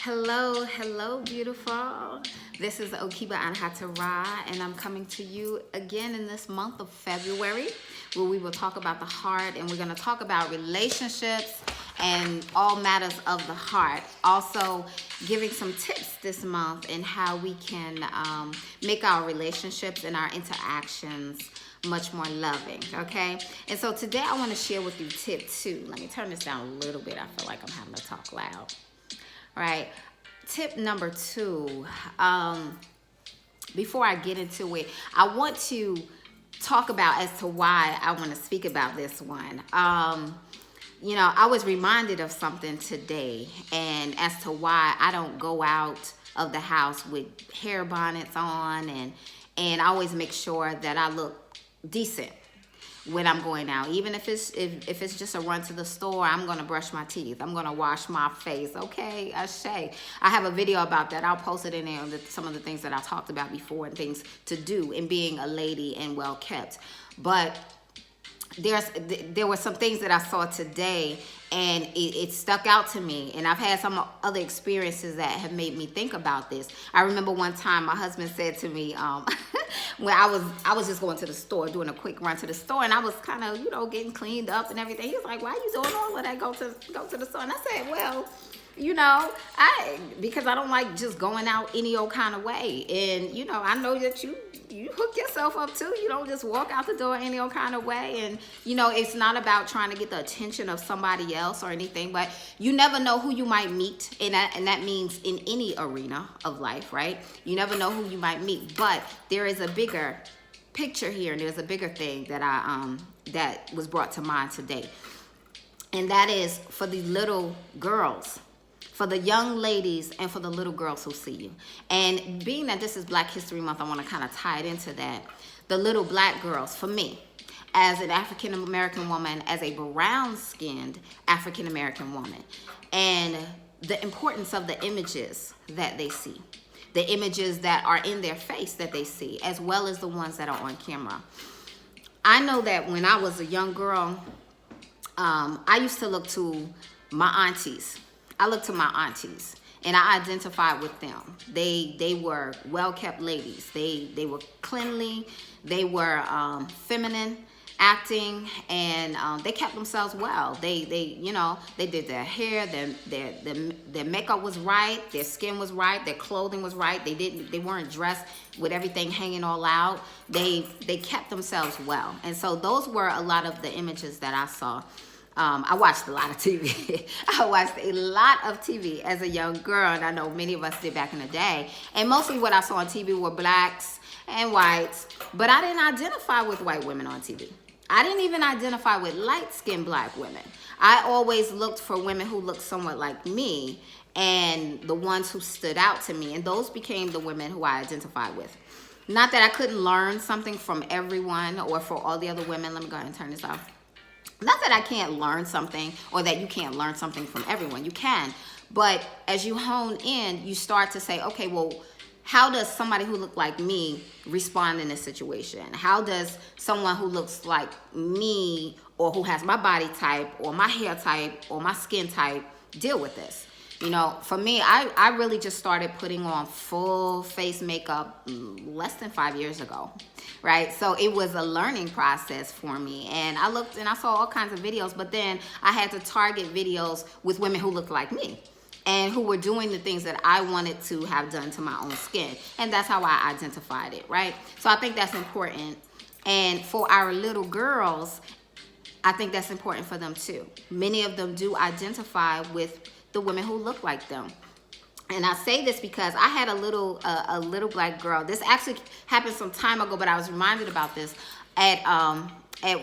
Hello, beautiful. This is OKeba Anahata Ra, and I'm coming to you again in this month of February, where we will talk about the heart, and we're going to talk about relationships and all matters of the heart. Also, giving some tips this month in how we can make our relationships and our interactions much more loving, okay? And so today I want to share with you tip 2. Let me turn this down a little bit. I feel like I'm having to talk loud. All right, tip number 2. Before I get into it, I want to talk about as to why I want to speak about this one. I was reminded of something today, and as to why I don't go out of the house with hair bonnets on, and I always make sure that I look decent when I'm going out. Even if it's just a run to the store, I'm gonna brush my teeth. I'm gonna wash my face. Okay, Ashay. I have a video about that. I'll post it in there. Some of the things that I talked about before and things to do in being a lady and well kept. But there were some things that I saw today, and it stuck out to me, and I've had some other experiences that have made me think about this. I remember one time my husband said to me, when I was just going to the store, doing a quick run to the store, and I was kind of getting cleaned up and everything. He was like, "Why are you doing all of that? Go to the store." And I said, "Well, because I don't like just going out any old kind of way. And, I know that you hook yourself up too. You don't just walk out the door any old kind of way. And, it's not about trying to get the attention of somebody else or anything, but you never know who you might meet. And that means in any arena of life, right? You never know who you might meet, but there is a bigger picture here. And there's a bigger thing that was brought to mind today. And that is for the little girls, for the young ladies, and for the little girls who see you. And being that this is Black History Month, I want to kind of tie it into that. The little black girls, for me, as an African American woman, as a brown-skinned African American woman, and the importance of the images that they see, the images that are in their face that they see, as well as the ones that are on camera. I know that when I was a young girl, I used to look to my aunties. I looked to my aunties, and I identified with them. They were well-kept ladies. They were cleanly. They were feminine acting, and they kept themselves well. They did their hair. Their makeup was right. Their skin was right. Their clothing was right. They weren't dressed with everything hanging all out. They kept themselves well, and so those were a lot of the images that I saw. I watched a lot of TV. I watched a lot of TV as a young girl, and I know many of us did back in the day. And mostly what I saw on TV were blacks and whites, but I didn't identify with white women on TV. I didn't even identify with light-skinned black women. I always looked for women who looked somewhat like me, and the ones who stood out to me, and those became the women who I identified with. Not that I couldn't learn something from everyone or for all the other women. Let me go ahead and turn this off. Not that I can't learn something or that you can't learn something from everyone. You can. But as you hone in, you start to say, okay, well, how does somebody who looks like me respond in this situation? How does someone who looks like me or who has my body type or my hair type or my skin type deal with this? For me, I really just started putting on full face makeup less than 5 years ago, right? So it was a learning process for me. And I looked and I saw all kinds of videos, but then I had to target videos with women who looked like me and who were doing the things that I wanted to have done to my own skin. And that's how I identified it, right? So I think that's important. And for our little girls, I think that's important for them too. Many of them do identify with the women who look like them. And I say this because I had a little black girl. This actually happened some time ago, but I was reminded about this at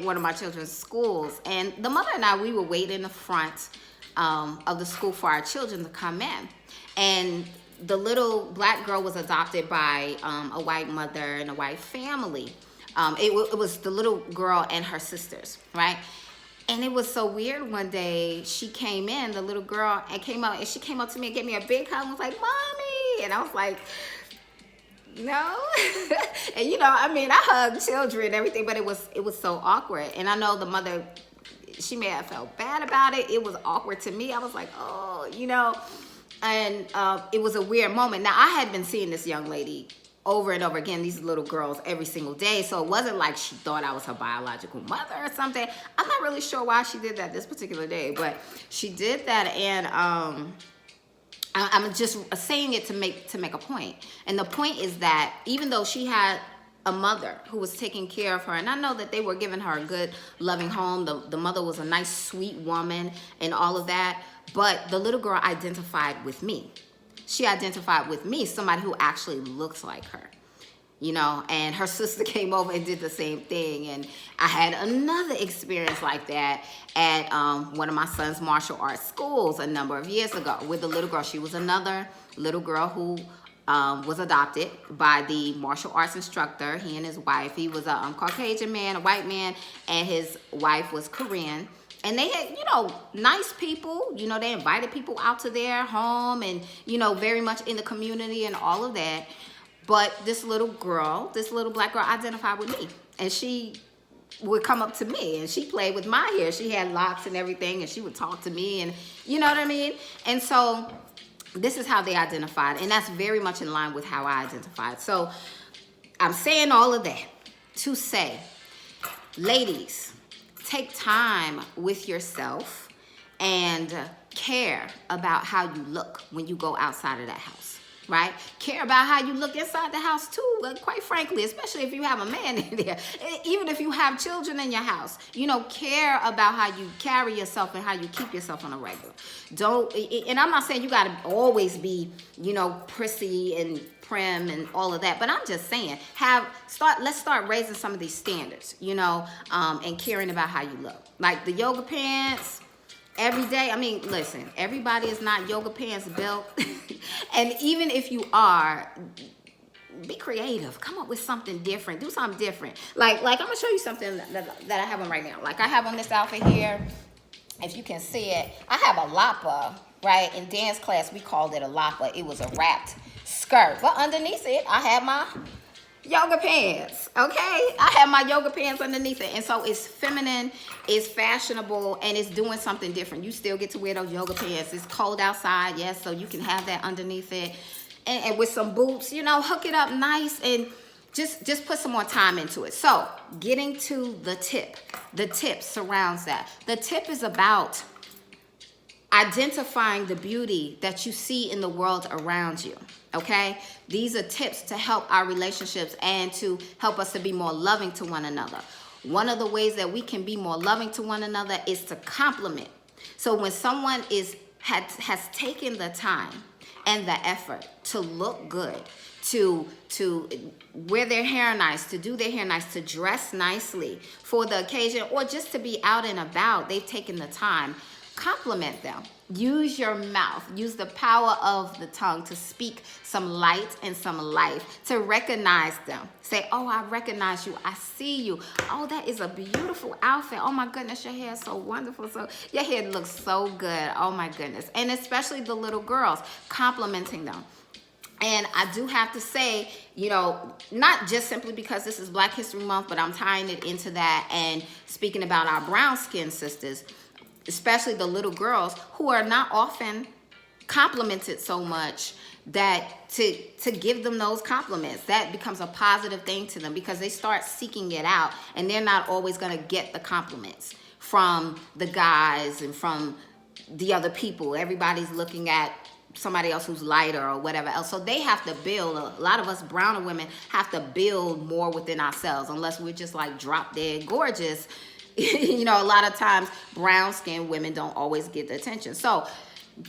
one of my children's schools. And the mother and I, we were waiting in the front of the school for our children to come in. And the little black girl was adopted by a white mother and a white family. It was the little girl and her sisters, right? And it was so weird. One day she came in, the little girl, and she came up to me and gave me a big hug and was like, "Mommy," and I was like, "No." And I hug children and everything, but it was so awkward. And I know the mother, she may have felt bad about it. It was awkward to me. I was like, oh, And it was a weird moment. Now, I had been seeing this young lady over and over again, these little girls, every single day. So it wasn't like she thought I was her biological mother or something. I'm not really sure why she did that this particular day, but she did that. And I'm just saying it to make a point. And the point is that even though she had a mother who was taking care of her, and I know that they were giving her a good, loving home. The mother was a nice, sweet woman and all of that. But the little girl identified with me. She identified with me, somebody who actually looks like her, you know, and her sister came over and did the same thing. And I had another experience like that at one of my son's martial arts schools a number of years ago with a little girl. She was another little girl who was adopted by the martial arts instructor. He and his wife, he was a Caucasian man, a white man, and his wife was Korean. And they had, you know, nice people, you know, they invited people out to their home and, you know, very much in the community and all of that. But this little girl, this little black girl identified with me. And she would come up to me and she played with my hair. She had locks and everything and she would talk to me and, you know what I mean? And so this is how they identified. And that's very much in line with how I identified. So I'm saying all of that to say, ladies, take time with yourself and care about how you look when you go outside of that house, right? Care about how you look inside the house too, quite frankly, especially if you have a man in there. Even if you have children in your house, you know, care about how you carry yourself and how you keep yourself on a regular. Don't, and I'm not saying you got to always be, you know, prissy and prim and all of that, but I'm just saying, let's start raising some of these standards, you know, and caring about how you look. Like the yoga pants every day. I mean, listen, everybody is not yoga pants built. And even if you are, be creative. Come up with something different. Do something different. Like I'm gonna show you something that I have on right now. Like I have on this outfit here. If you can see it, I have a lapa, right? In dance class, we called it a lapa. It was a wrapped skirt. But underneath it, I have my yoga pants, okay? I have my yoga pants underneath it. And so it's feminine, it's fashionable, and it's doing something different. You still get to wear those yoga pants. It's cold outside, yes, so you can have that underneath it. And with some boots, you know, hook it up nice and just put some more time into it. So getting to the tip surrounds that. The tip is about identifying the beauty that you see in the world around you, okay? These are tips to help our relationships and to help us to be more loving to one another. One of the ways that we can be more loving to one another is to compliment. So when someone has taken the time and the effort to look good, to wear their hair nice, to do their hair nice, to dress nicely for the occasion, or just to be out and about, they've taken the time. Compliment them. Use your mouth. Use the power of the tongue to speak some light and some life, to recognize them. Say, oh, I recognize you. I see you. Oh, that is a beautiful outfit. Oh, my goodness, your hair is so wonderful. So your hair looks so good. Oh, my goodness. And especially the little girls, complimenting them. And I do have to say, you know, not just simply because this is Black History Month, but I'm tying it into that and speaking about our brown skinned sisters, especially the little girls who are not often complimented so much, that to give them those compliments, that becomes a positive thing to them because they start seeking it out and they're not always going to get the compliments from the guys and from the other people. Everybody's looking at somebody else who's lighter or whatever else. So they have to build, a lot of us browner women have to build more within ourselves, unless we're just like drop dead gorgeous. You know, a lot of times brown skinned women don't always get the attention. So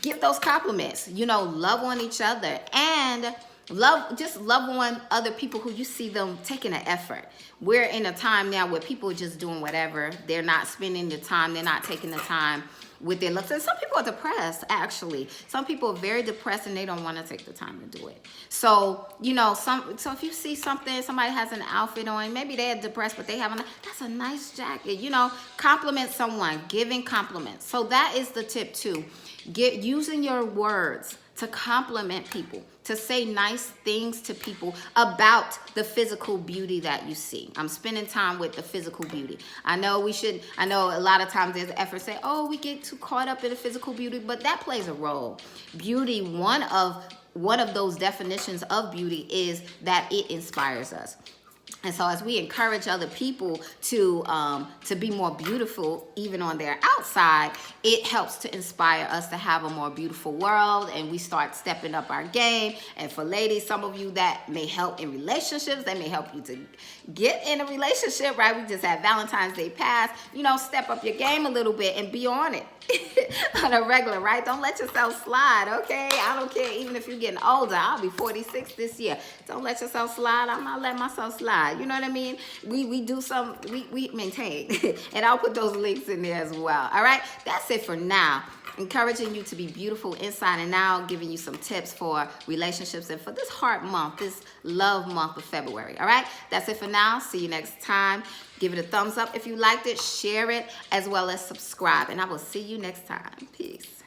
give those compliments, you know, love on each other and love on other people who you see them taking an effort. We're in a time now where people are just doing whatever. They're not spending the time. They're not taking the time with their looks. And some people are depressed, actually. Some people are very depressed and they don't want to take the time to do it. So, you know, so if you see something, somebody has an outfit on, maybe they're depressed, but they have that's a nice jacket, you know, compliment someone, giving compliments. So that is the tip too. Using your words to compliment people, to say nice things to people about the physical beauty that you see. I'm spending time with the physical beauty. I know a lot of times there's an effort to say, oh, we get too caught up in the physical beauty, but that plays a role. Beauty, one of those definitions of beauty is that it inspires us. And so as we encourage other people to be more beautiful, even on their outside, it helps to inspire us to have a more beautiful world, and we start stepping up our game. And for ladies, some of you that may help in relationships, they may help you to get in a relationship, right? We just had Valentine's Day pass. Step up your game a little bit and be on it. On a regular, right? Don't let yourself slide, okay? I don't care, even if you're getting older. I'll be 46 this year. Don't let yourself slide. I'm not letting myself slide. You know what I mean? We maintain. And I'll put those links in there as well. All right? That's it for now. Encouraging you to be beautiful inside and out, giving you some tips for relationships and for this heart month, this love month of February. All right? That's it for now. See you next time. Give it a thumbs up if you liked it. Share it as well as subscribe. And I will see you next time. Peace.